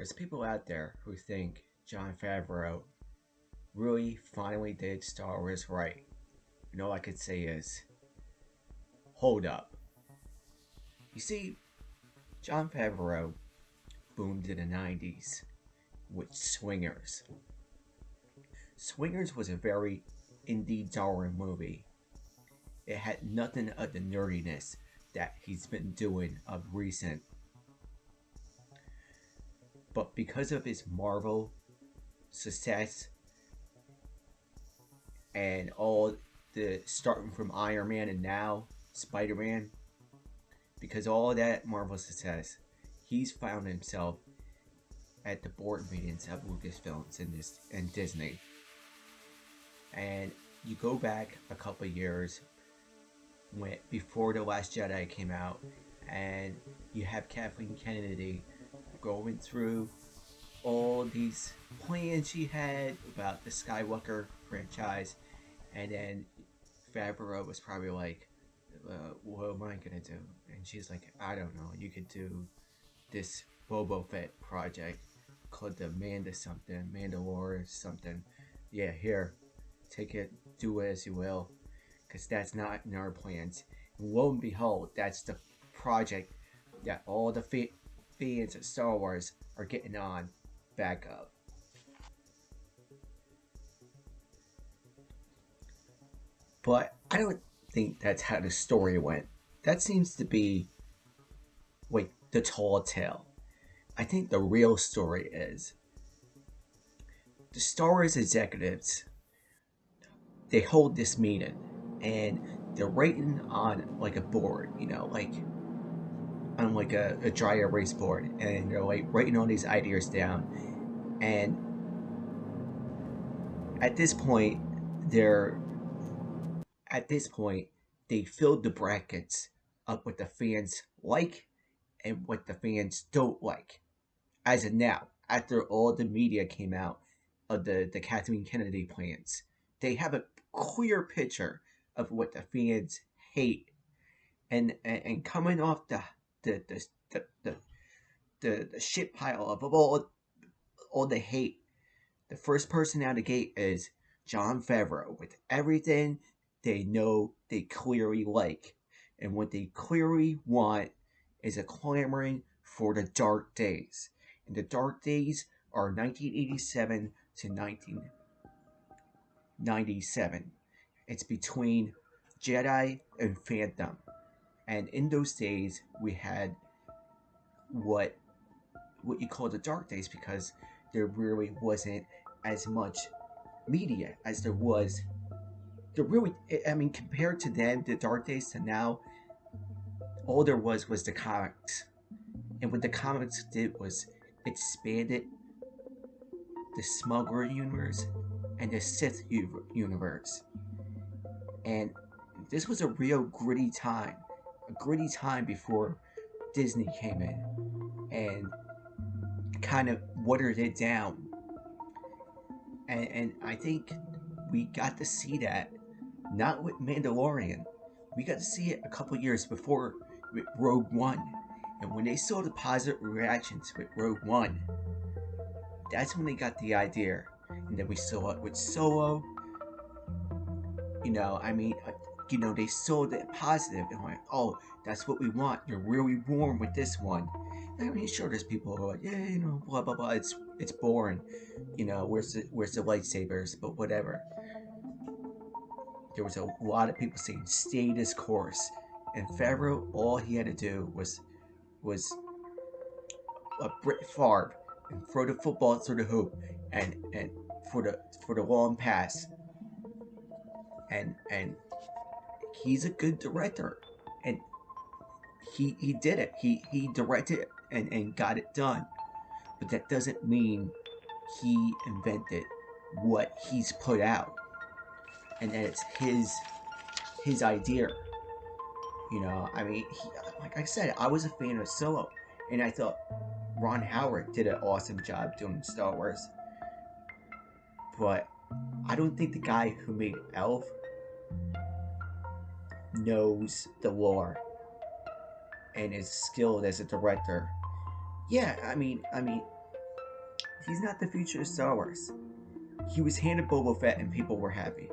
There's people out there who think Jon Favreau really finally did Star Wars right. And all I could say is, hold up. You see, Jon Favreau boomed in the 90s with Swingers. Swingers was a very indie Darwin movie. It had nothing of the nerdiness that he's been doing of recent. But because of his Marvel success and all the starting from Iron Man and now Spider Man, because all of that Marvel success, he's found himself at the board meetings of Lucasfilms and Disney. And you go back a couple years when before The Last Jedi came out, and you have Kathleen Kennedy going through all these plans she had about the Skywalker franchise, and then Favreau was probably like, "What am I gonna do?" And she's like, "I don't know. You could do this Boba Fett project called the Mandalorian something. Yeah, here, take it, do it as you will, because that's not in our plans." And lo and behold, that's the project that all the fans of Star Wars are getting on back of. But I don't think that's how the story went. That seems to be like the tall tale. I think the real story is the Star Wars executives, they hold this meeting and they're writing on like a board, like on like a dry erase board, and they're like writing all these ideas down. And at this point, they're at this point they filled the brackets up what the fans like and what the fans don't like. As of now, after all the media came out of the Kathleen Kennedy plans, they have a clear picture of what the fans hate, and coming off the the the, the, the shit pile of all the hate, the first person out of the gate is Jon Favreau with everything they know they clearly like. And what they clearly want is a clamoring for the dark days. And the dark days are 1987 to 1997. It's between Jedi and Phantom. And in those days, we had what you call the dark days, because there really wasn't as much media as there was. There really, I mean, compared to then, the dark days to now, all there was the comics. And what the comics did was expanded the Smuggler universe and the Sith universe. And this was a real gritty time before Disney came in and kind of watered it down. And I think we got to see that not with Mandalorian. We got to see it a couple years before with Rogue One. And when they saw the positive reactions with Rogue One, that's when they got the idea. And then we saw it with Solo. I mean, they saw the positive and went, "Oh, that's what we want. You're really warm with this one." I mean, sure, there's people who are like, "Yeah, blah blah blah. It's boring. Where's the lightsabers?" But whatever. There was a lot of people saying, "Stay this course." And Favreau, all he had to do was a Brit Favre and throw the football through the hoop and for the long pass. And he's a good director, and he did it. He directed it and got it done. But that doesn't mean he invented what he's put out, and that it's his idea. I mean, like I said, I was a fan of Solo, and I thought Ron Howard did an awesome job doing Star Wars. But I don't think the guy who made Elf knows the lore and is skilled as a director. Yeah, I mean, He's not the future of Star Wars. He was handed Boba Fett and people were happy.